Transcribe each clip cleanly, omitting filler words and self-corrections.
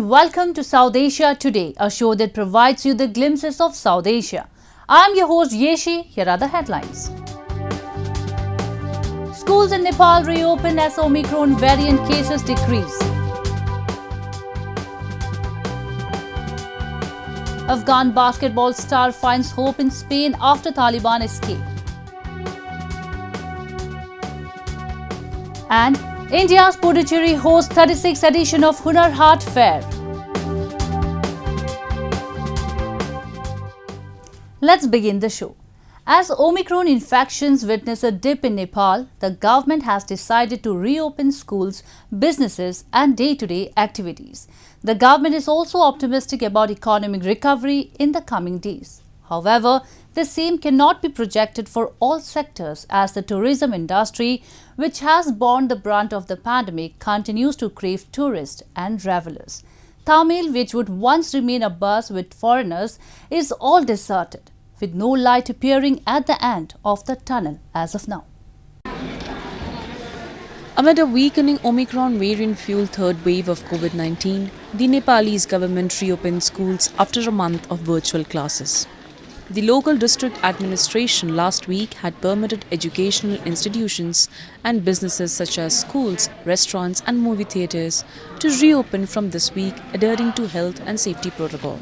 welcome to South Asia Today, a show that provides you the glimpses of South Asia. I'm your host Yeshi. Here are the headlines. Schools in Nepal reopen as Omicron variant cases decrease. Afghan basketball star finds hope in Spain after Taliban escape. And India's Puducherry hosts 36th edition of Hunar Haat Fair. Let's begin the show. As Omicron infections witness a dip in Nepal, the government has decided to reopen schools, businesses and day-to-day activities. The government is also optimistic about economic recovery in the coming days. However, the same cannot be projected for all sectors as the tourism industry, which has borne the brunt of the pandemic, continues to crave tourists and travelers. Tamil, which would once remain a buzz with foreigners, is all deserted, with no light appearing at the end of the tunnel as of now. Amid a weakening Omicron variant-fueled third wave of COVID-19, the Nepalese government reopened schools after a month of virtual classes. The local district administration last week had permitted educational institutions and businesses such as schools, restaurants and movie theatres to reopen from this week, adhering to health and safety protocol.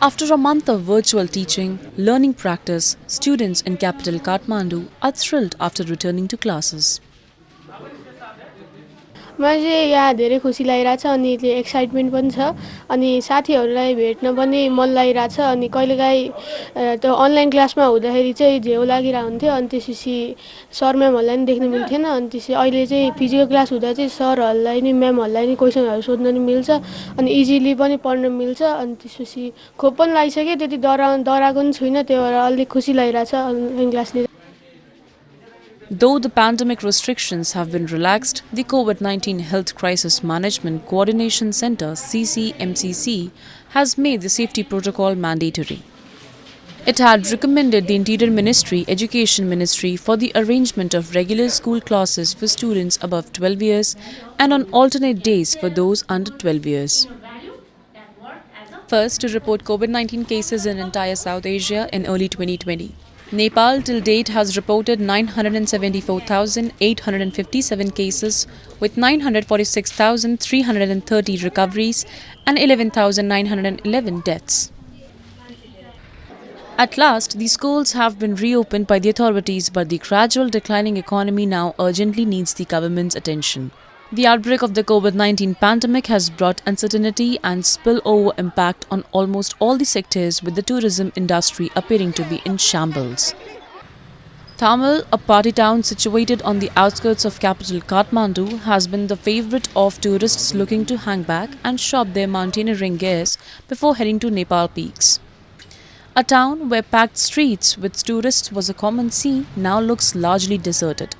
After a month of virtual teaching, learning practice, students in capital Kathmandu are thrilled after returning to classes. मलाई यहाँ धेरै खुसी लागिरहेछ अनि excitement पनि छ अनि साथीहरुलाई भेट्न पनि मन लागिरहेछ अनि कहिलेकाहीँ त्यो अनलाइन क्लासमा हुँदाखेरि चाहिँ झेउ लागिरा हुन्थ्यो अनि त्यसपछि सर म्यामहरुलाई नि देख्न मिल्थेन अनि त्यसै अहिले चाहिँ फिजिकल क्लास हुँदा चाहिँ सरहरुलाई नि म्यामहरुलाई नि क्वेशनहरु सोध्न नि मिल्छ अनि इजिली पनि पढ्न मिल्छ अनि त्यसपछि खोप पनि लागिसके त्यति डराको नि छैन त्यो भएर अलि खुसी लागिरहेछ अनलाइन क्लास लिँदा. Though the pandemic restrictions have been relaxed, the COVID-19 Health Crisis Management Coordination Center (CCMCC) has made the safety protocol mandatory. It had recommended the Interior Ministry, Education Ministry for the arrangement of regular school classes for students above 12 years and on alternate days for those under 12 years. First to report COVID-19 cases in entire South Asia in early 2020. Nepal till date has reported 974,857 cases with 946,330 recoveries and 11,911 deaths. At last, the schools have been reopened by the authorities, but the gradual declining economy now urgently needs the government's attention. The outbreak of the COVID-19 pandemic has brought uncertainty and spillover impact on almost all the sectors, with the tourism industry appearing to be in shambles. Tamil, a party town situated on the outskirts of capital Kathmandu, has been the favourite of tourists looking to hang back and shop their mountaineering gears before heading to Nepal peaks. A town where packed streets with tourists was a common scene now looks largely deserted.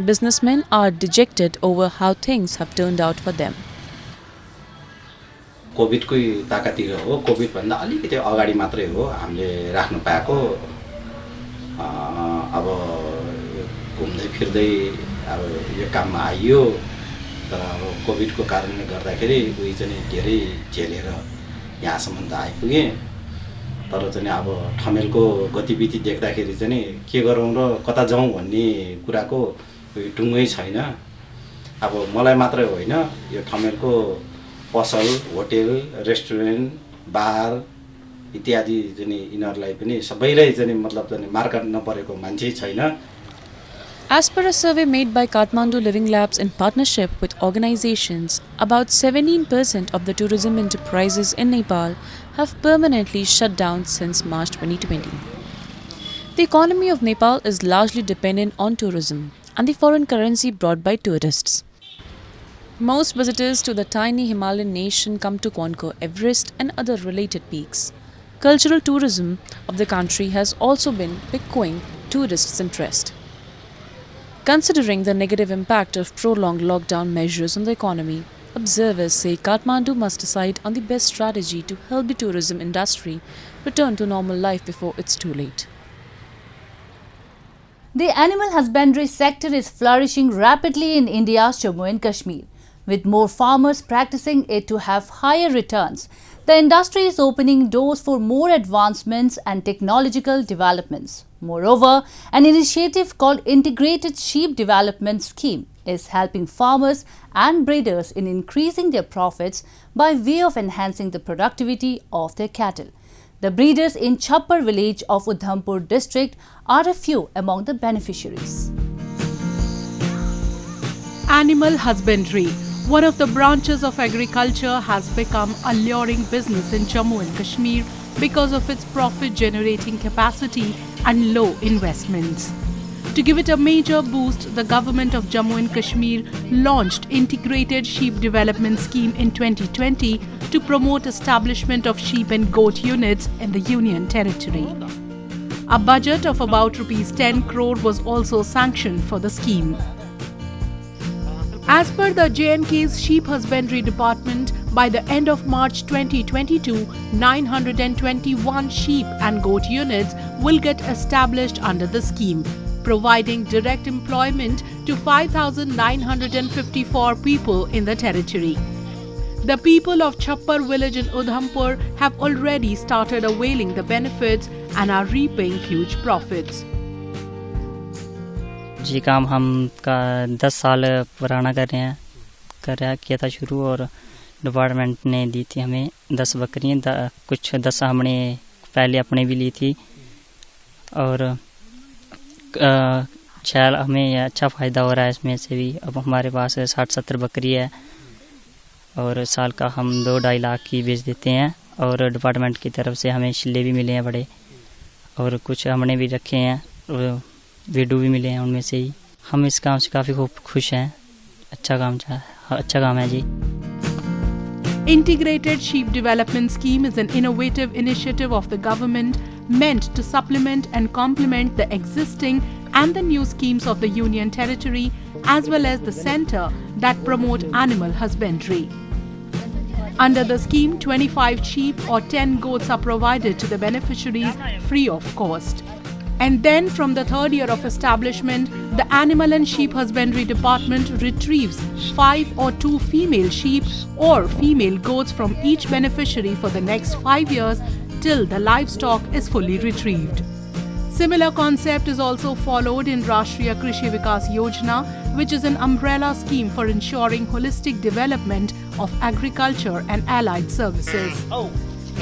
Businessmen are dejected over how things have turned out for them. Covid को ताकातिर हो covid भन्दा अलिकति अगाडि मात्रै हो हामीले राख्न पाएको अब घुम्दै फिर्दै अब यो काममा आइयो तर अब कोभिड को कारणले गर्दाखेरि उही चाहिँ धेरै झेलेर यहाँसम्म त आइपुगे तर चाहिँ अब ठमेलको गतिविधि देख्दाखेरि चाहिँ के गरौँ र कता जाउँ भन्ने कुराको टुङ्गै छैन. अब मलाई मात्रै होइन यो ठमेलको पसल होटल रेस्टुरेन्ट बार इत्यादि चाहिँ यिनीहरुलाई पनि सबैलाई चाहिँ मतलब चाहिँ मार्केट नपरेको मान्छे छैन. As per a survey made by Kathmandu Living Labs in partnership with organizations, about 17% of the tourism enterprises in Nepal have permanently shut down since March 2020. The economy of Nepal is largely dependent on tourism and the foreign currency brought by tourists. Most visitors to the tiny Himalayan nation come to conquer Everest and other related peaks. Cultural tourism of the country has also been piquing tourists' interest. Considering the negative impact of prolonged lockdown measures on the economy, observers say Kathmandu must decide on the best strategy to help the tourism industry return to normal life before it's too late. The animal husbandry sector is flourishing rapidly in India's Jammu and Kashmir. With more farmers practicing it to have higher returns, the industry is opening doors for more advancements and technological developments. Moreover, an initiative called Integrated Sheep Development Scheme is helping farmers and breeders in increasing their profits by way of enhancing the productivity of their cattle. The breeders in Chappar village of Udhampur district are a few among the beneficiaries. Animal husbandry, one of the branches of agriculture, has become a luring business in Jammu and Kashmir because of its profit-generating capacity and low investments. To give it a major boost, the government of Jammu and Kashmir launched Integrated Sheep Development Scheme in 2020 to promote establishment of sheep and goat units in the Union Territory. A budget of about ₹10 crore was also sanctioned for the scheme. As per the J&K's Sheep Husbandry Department, by the end of March 2022, 921 sheep and goat units will get established under the scheme, providing direct employment to 5,954 people in the territory. The people of Chappar village in Udhampur have already started availing the benefits and are reaping huge profits. जी काम हम का 10 साल पुराना किया था शुरू, और department ने दी थी हमें 10 बकरियाँ, कुछ 10 हमने पहले अपने भी ली थी, और शायद हमें अच्छा फ़ायदा हो रहा है इसमें से भी। अब हमारे पास 60-70 बकरी है और साल का हम 2-2.5 लाख की बेच देते हैं, और डिपार्टमेंट की तरफ से हमें शिल्ले भी मिले हैं बड़े, और कुछ हमने भी रखे हैं, वीडू भी मिले हैं उनमें से ही। हम इस काम से काफ़ी खुश हैं, अच्छा काम है जी। Integrated Sheep Development Scheme is an innovative initiative of the government meant to supplement and complement the existing and the new schemes of the Union Territory as well as the centre that promote animal husbandry. Under the scheme, 25 sheep or 10 goats are provided to the beneficiaries free of cost. And then from the third year of establishment, the Animal and Sheep Husbandry Department retrieves 5 or 2 female sheep or female goats from each beneficiary for the next 5 years till the livestock is fully retrieved. Similar concept is also followed in Rashtriya Krishi Vikas Yojana, which is an umbrella scheme for ensuring holistic development of agriculture and allied services.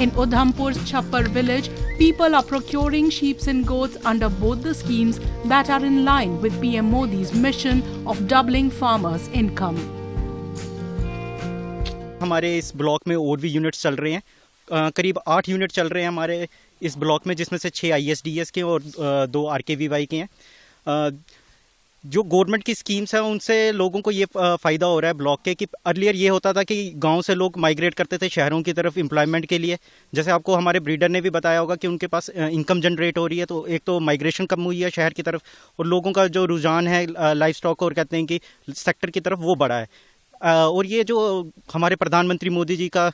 In Udhampur's Chappar village, people are procuring sheep and goats under both the schemes that are in line with PM Modi's mission of doubling farmers' income. हमारे इस block में और भी units चल रहे हैं, करीब 8 unit चल रहे हैं हमारे इस ब्लॉक में, जिसमें से 6 ISDS के और 2 RKVY के हैं। जो गवर्नमेंट की स्कीम्स हैं उनसे लोगों को ये फ़ायदा हो रहा है ब्लॉक के, कि अर्लियर ये होता था कि गांव से लोग माइग्रेट करते थे शहरों की तरफ एम्प्लॉयमेंट के लिए। जैसे आपको हमारे ब्रीडर ने भी बताया होगा कि उनके पास इनकम जनरेट हो रही है, तो एक तो माइग्रेशन कम हुई है शहर की तरफ, और लोगों का जो रुझान है लाइफ स्टॉक और कहते हैं कि सेक्टर की तरफ वो बढ़ा है। और ये जो हमारे प्रधानमंत्री मोदी जी का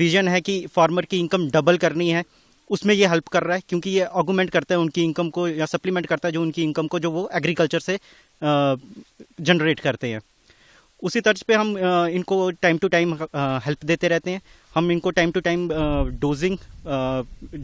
विजन है कि फार्मर की इनकम डबल करनी है, उसमें ये हेल्प कर रहा है, क्योंकि ये ऑगुमेंट करता है उनकी इनकम को, या सप्लीमेंट करता है जो उनकी इनकम को जो वो एग्रीकल्चर से जनरेट करते हैं। उसी तर्ज पे हम इनको टाइम टू टाइम हेल्प देते रहते हैं। हम इनको time to time dosing,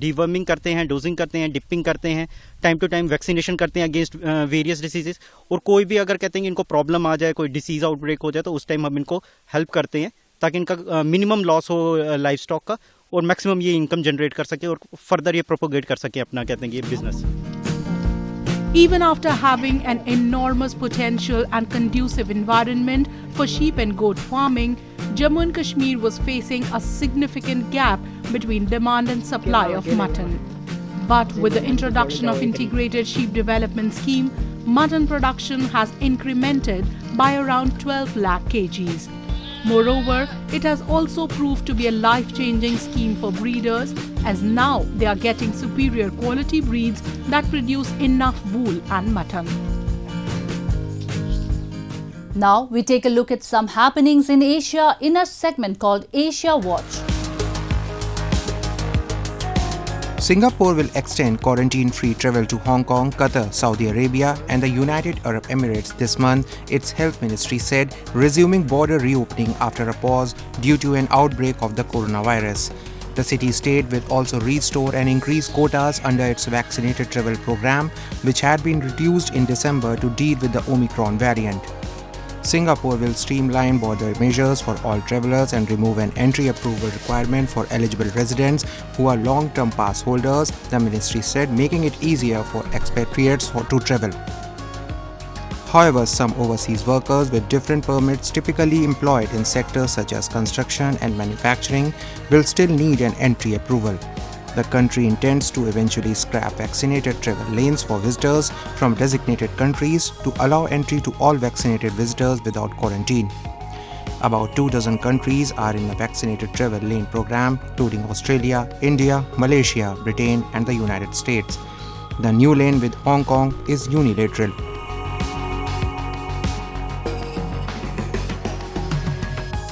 deworming करते हैं, डोजिंग करते हैं, डिपिंग करते हैं, टाइम टू टाइम वैक्सीनेशन करते हैं अगेंस्ट वेरियस डिसीजेस। और कोई भी अगर कहते हैं कि इनको प्रॉब्लम आ जाए, कोई डिसीज आउटब्रेक हो जाए, तो उस टाइम हम इनको हेल्प करते हैं ताकि इनका मिनिमम लॉस हो लाइफ स्टॉक का, और मैक्सिमम ये इनकम जनरेट कर सके और फर्दर ये प्रोपोगेट कर सके अपना कहते हैं ये business. Even after having an enormous potential and conducive environment for sheep and goat farming, Jammu and Kashmir was facing a significant gap between demand and supply of mutton. But with the introduction of Integrated Sheep Development Scheme, mutton production has incremented by around 12 lakh kgs. Moreover, it has also proved to be a life-changing scheme for breeders, as now they are getting superior quality breeds that produce enough wool and mutton. Now we take a look at some happenings in Asia in a segment called Asia Watch. Singapore will extend quarantine-free travel to Hong Kong, Qatar, Saudi Arabia and the United Arab Emirates this month, its health ministry said, resuming border reopening after a pause due to an outbreak of the coronavirus. The city-state will also restore and increase quotas under its vaccinated travel program, which had been reduced in December to deal with the Omicron variant. Singapore will streamline border measures for all travelers and remove an entry approval requirement for eligible residents who are long-term pass holders, the ministry said, making it easier for expatriates to travel. However, some overseas workers with different permits typically employed in sectors such as construction and manufacturing will still need an entry approval. The country intends to eventually scrap vaccinated travel lanes for visitors from designated countries to allow entry to all vaccinated visitors without quarantine. About 24 countries are in the vaccinated travel lane program, including Australia, India, Malaysia, Britain and the United States. The new lane with Hong Kong is unilateral.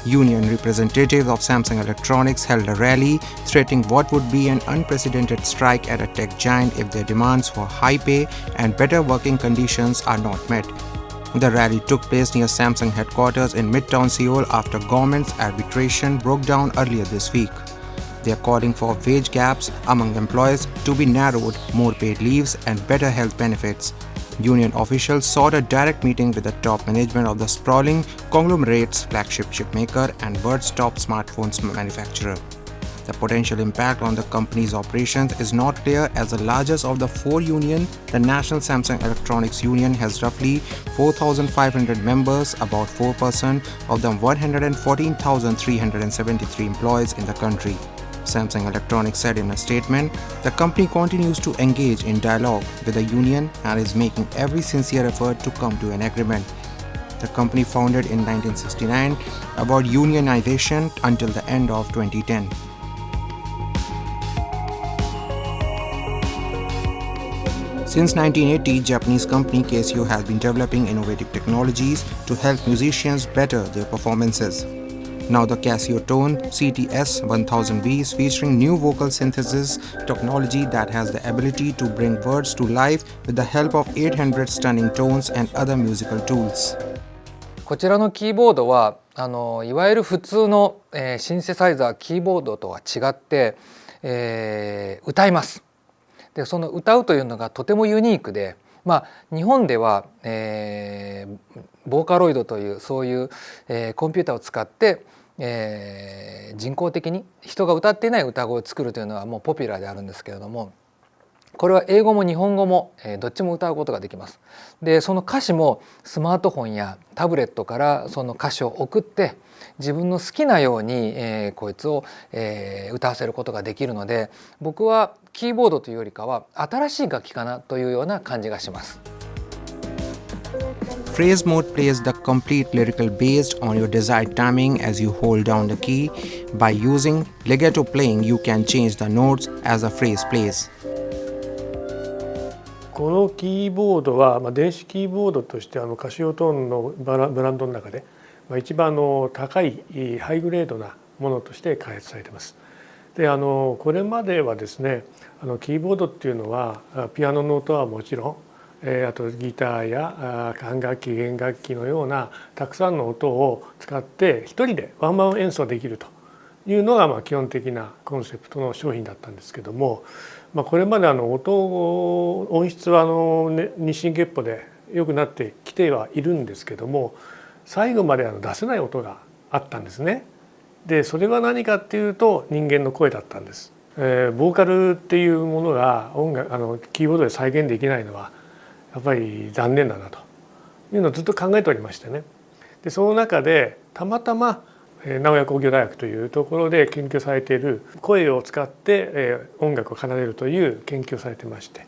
Union representatives of Samsung Electronics held a rally threatening what would be an unprecedented strike at a tech giant if their demands for high pay and better working conditions are not met. The rally took place near Samsung headquarters in Midtown Seoul after government's arbitration broke down earlier this week. They are calling for wage gaps among employees to be narrowed, more paid leaves and better health benefits. Union officials sought a direct meeting with the top management of the sprawling conglomerate's flagship chipmaker and world's top smartphones manufacturer. The potential impact on the company's operations is not clear as the largest of the four unions, the National Samsung Electronics Union, has roughly 4,500 members, about 4% of the 114,373 employees in the country. Samsung Electronics said in a statement, the company continues to engage in dialogue with the union and is making every sincere effort to come to an agreement. The company founded in 1969 about unionization until the end of 2010. Since 1980, Japanese company Casio has been developing innovative technologies to help musicians better their performances. Now the Casio Tone CTS-1000V is featuring new vocal synthesis technology that has the ability to bring words to life with the help of 800 stunning tones and other musical tools. こちらのキーボードはいわゆる普通の、シンセサイザーキーボードとは違って、歌います。でその歌うというのがとてもユニークで、日本では、ボーカロイドというそういう、コンピューターを使って、人工的に人が歌っていない歌声を作るというのはもうポピュラーであるんですけれども、これは英語も日本語も、どっちも歌うことができます。でその歌詞もスマートフォンやタブレットからその歌詞を送って自分の好きなように、こいつを、歌わせることができるので、僕はキーボードというよりかは新しい楽器かなというような感じがします。Phrase mode plays the complete lyrical based on your desired timing as you hold down the key. By using legato playing, you can change the notes as the phrase plays. このキーボードは、電子キーボードとしてカシオトーンのブランドの中で、一番高いハイグレードなものとして開発されています。でこれまではですね、キーボードっていうのはピアノの音はもちろん、あとギターや管楽器弦楽器のようなたくさんの音を使って一人でワンマン演奏できるというのが基本的なコンセプトの商品だったんですけども、これまで音質は日進月歩で良くなってきてはいるんですけども、最後まで出せない音があったんですね。でそれは何かっていうと人間の声だったんです。ボーカルっていうものがキーボードで再現できないのはやっぱり残念だなというのをずっと考えておりましてね。でその中でたまたま名古屋工業大学というところで研究されている声を使って音楽を奏でるという研究をされてまして、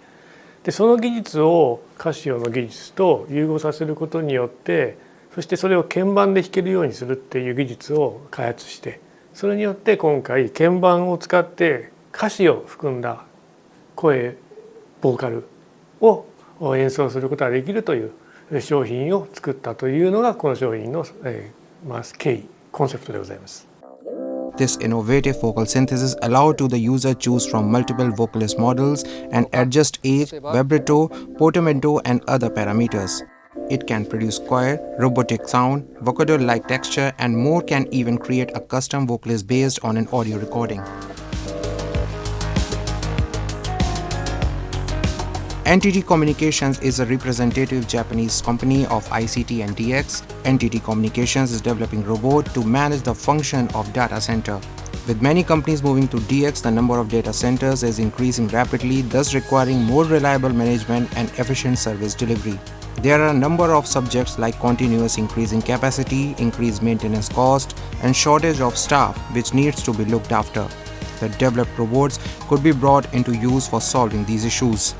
でその技術をカシオの技術と融合させることによって、そしてそれを鍵盤で弾けるようにするっていう技術を開発して、それによって今回鍵盤を使って歌詞を含んだ声ボーカルを演奏することができるという商品を作ったというのがこの商品の経緯コンセプトでございます。This innovative vocal synthesis allowed to the user choose from multiple vocalist models and adjust age, vibrato, portamento and other parameters. It can produce choir, robotic sound, vocoder-like texture and more, can even create a custom vocalist based on an audio recording. NTT Communications is a representative Japanese company of ICT and DX. NTT Communications is developing robot to manage the function of data center. With many companies moving to DX, the number of data centers is increasing rapidly, thus requiring more reliable management and efficient service delivery. There are a number of subjects like continuous increasing capacity, increased maintenance cost, and shortage of staff which needs to be looked after. The developed robots could be brought into use for solving these issues.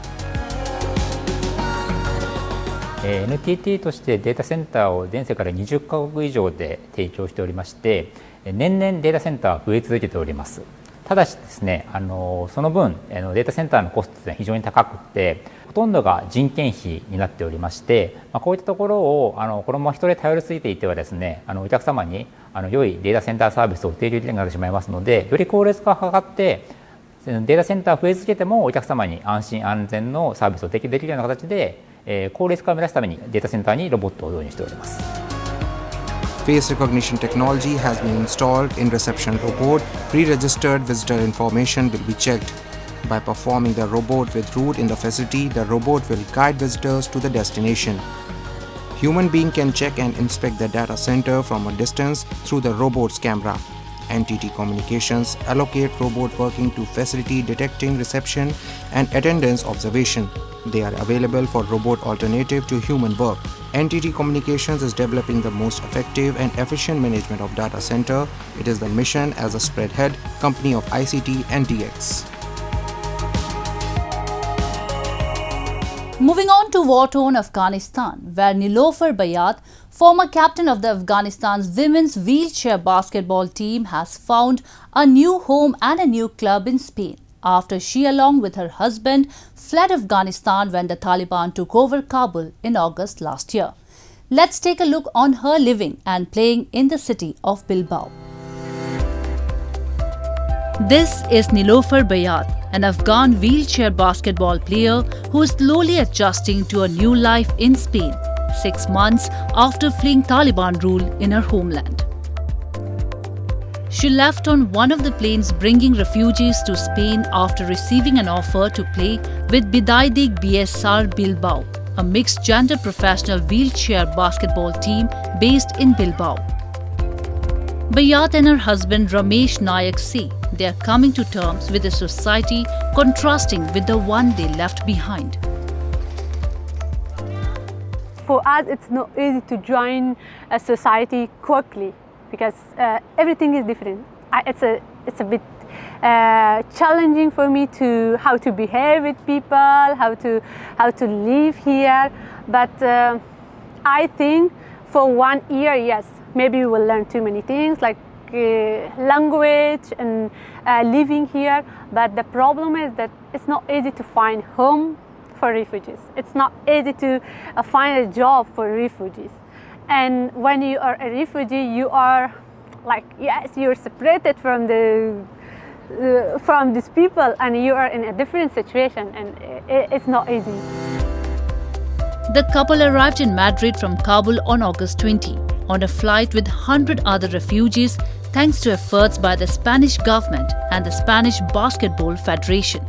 NTT としてデータセンターを全世界から20カ国以上で提供しておりまして、年々データセンターは増え続けております。ただしですね、その分データセンターのコストは非常に高くて、ほとんどが人件費になっておりまして、こういったところをこのまま人で頼りすぎていてはですね、お客様に良いデータセンターサービスを提供できなくなってしまいますので、より効率化がかかってデータセンター増え続けてもお客様に安心安全のサービスを提供できるような形で効率化を目指すためにデータセンターにロボットを導入しております。Face recognition technology has been installed in reception robot. Pre-registered visitor information will be checked. By performing the robot with route in the facility, the robot will guide visitors to the destination. Human being can check and inspect the data center from a distance through the robot's camera. NTT Communications allocate robot working to facility detecting reception and attendance observation. They are available for robot alternative to human work. NTT Communications is developing the most effective and efficient management of data center. It is the mission as a spreadhead company of ICT and DX. Moving on to war-torn Afghanistan, where Nilofer Bayat, former captain of the Afghanistan's women's wheelchair basketball team, has found a new home and a new club in Spain after she, along with her husband, fled Afghanistan when the Taliban took over Kabul in August last year. Let's take a look on her living and playing in the city of Bilbao. This is Nilofer Bayat, an Afghan wheelchair basketball player who is slowly adjusting to a new life in Spain, 6 months after fleeing Taliban rule in her homeland. She left on one of the planes bringing refugees to Spain after receiving an offer to play with Bidaidig BSR Bilbao, a mixed-gender professional wheelchair basketball team based in Bilbao. Bayat and her husband Ramesh Nayak say they are coming to terms with a society contrasting with the one they left behind. For us, it's not easy to join a society quickly because everything is different. It's a bit challenging for me to how to behave with people, how to live here. But I think for 1 year, yes, maybe we will learn too many things like language and living here. But the problem is that it's not easy to find home for refugees. It's not easy to find a job for refugees. And when you are a refugee, you are like, yes, you're separated from these people and you are in a different situation, and it's not easy. The couple arrived in Madrid from Kabul on August 20 on a flight with 100 other refugees thanks to efforts by the Spanish government and the Spanish Basketball Federation.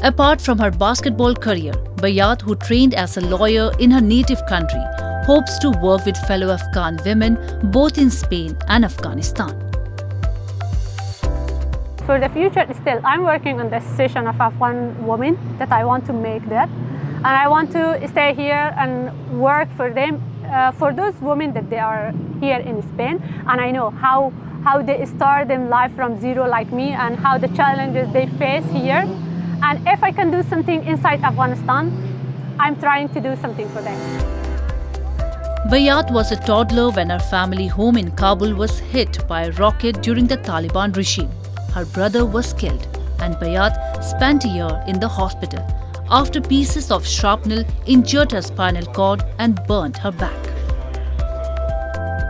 Apart from her basketball career, Bayat, who trained as a lawyer in her native country, hopes to work with fellow Afghan women both in Spain and Afghanistan. For the future, still, I'm working on the Association of Afghan Women that I want to make that. And I want to stay here and work for them, for those women that they are here in Spain. And I know how they start their life from zero like me and how the challenges they face here. And if I can do something inside Afghanistan, I'm trying to do something for them. Bayat was a toddler when her family home in Kabul was hit by a rocket during the Taliban regime. Her brother was killed and Bayat spent a year in the hospital after pieces of shrapnel injured her spinal cord and burnt her back.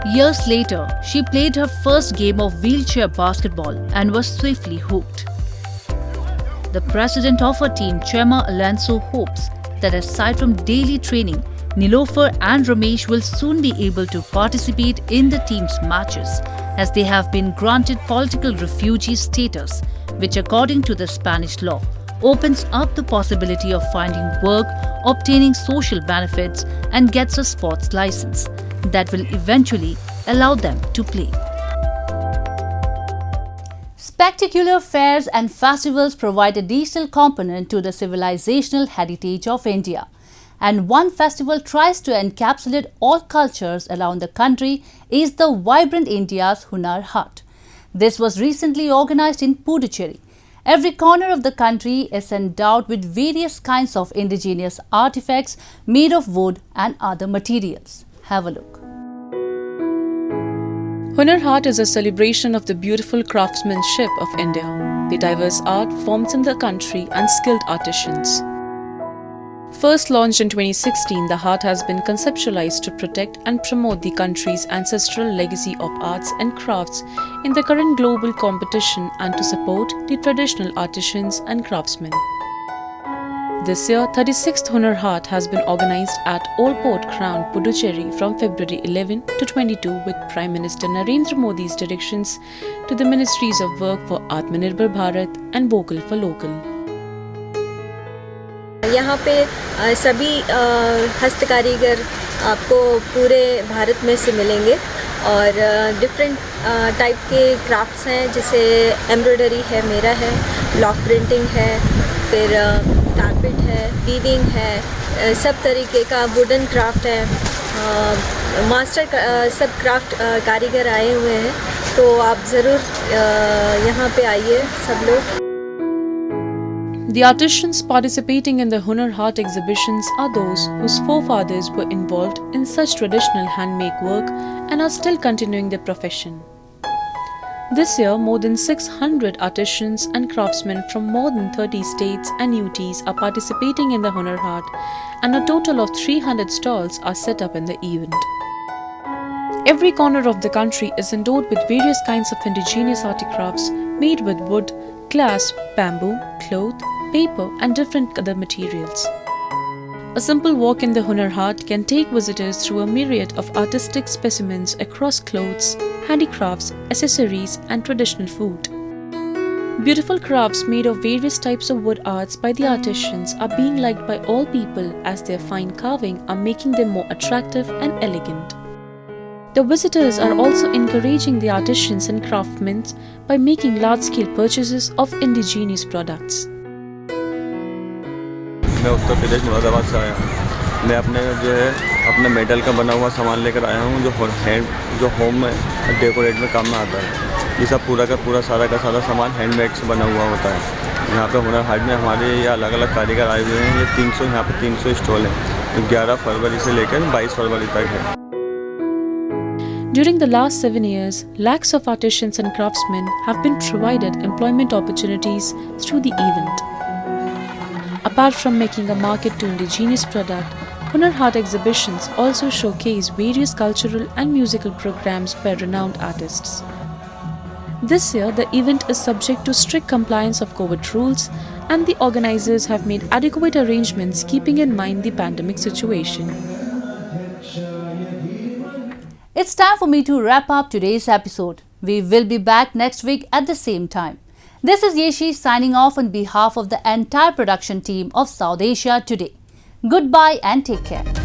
Years later, she played her first game of wheelchair basketball and was swiftly hooked. The president of her team, Chema Alonso, hopes that aside from daily training, Nilofer and Ramesh will soon be able to participate in the team's matches, as they have been granted political refugee status, which according to the Spanish law, opens up the possibility of finding work, obtaining social benefits, and gets a sports license that will eventually allow them to play. Spectacular fairs and festivals provide a digital component to the civilizational heritage of India. And one festival tries to encapsulate all cultures around the country is the Vibrant India's Hunar Haat. This was recently organized in Puducherry. Every corner of the country is endowed with various kinds of indigenous artifacts made of wood and other materials. Have a look. Hunar Haat is a celebration of the beautiful craftsmanship of India, the diverse art forms in the country and skilled artisans. First launched in 2016, the Haat has been conceptualized to protect and promote the country's ancestral legacy of arts and crafts in the current global competition and to support the traditional artisans and craftsmen. This year, 36th Hunar Haat has been organized at Old Port Crown, Puducherry from February 11 to 22 with Prime Minister Narendra Modi's directions to the Ministries of Work for Atmanirbhar Bharat and Vocal for Local. यहाँ पे सभी हस्तकारीगर आपको पूरे भारत में से मिलेंगे और different type के क्राफ्ट्स हैं, जैसे एम्ब्रॉयडरी है, मेरा है, ब्लॉक प्रिंटिंग है, फिर कारपेट है, वीविंग है, सब तरीके का वुडन क्राफ्ट है, मास्टर सब क्राफ्ट कारीगर आए हुए हैं, तो आप ज़रूर यहाँ पे आइए सब लोग. The artisans participating in the Hunar Haat exhibitions are those whose forefathers were involved in such traditional handmade work and are still continuing their profession. This year, more than 600 artisans and craftsmen from more than 30 states and UTs are participating in the Hunar Haat, and a total of 300 stalls are set up in the event. Every corner of the country is endowed with various kinds of indigenous articrafts made with wood, glass, bamboo, cloth, paper and different other materials. A simple walk in the Hunar Haat can take visitors through a myriad of artistic specimens across clothes, handicrafts, accessories and traditional food. Beautiful crafts made of various types of wood arts by the artisans are being liked by all people as their fine carving are making them more attractive and elegant. The visitors are also encouraging the artisans and craftsmen by making large-scale purchases of indigenous products. मैं उत्तर प्रदेश मुरादाबाद से आया हूँ. मैं अपने metal का बना हुआ सामान लेकर आया हूँ जो होम में डेकोरेट में काम में आता है. ये सब पूरा का पूरा सारा का सारा सामान हैंडमेड से बना हुआ होता है. यहाँ पे हुनर हाट में हमारे ये अलग अलग कारीगर आए हुए हैं. ये 300 यहाँ पे 300 स्टॉल हैं. 11 फरवरी से लेकर 22 फरवरी तक है. During the last 7 years, lakhs of artisans and craftsmen have been provided employment opportunities through the event. Apart from making a market to indigenous product, Hunar Haat exhibitions also showcase various cultural and musical programs by renowned artists. This year, the event is subject to strict compliance of COVID rules, and the organizers have made adequate arrangements keeping in mind the pandemic situation. It's time for me to wrap up today's episode. We will be back next week at the same time. This is Yeshi signing off on behalf of the entire production team of South Asia Today. Goodbye and take care.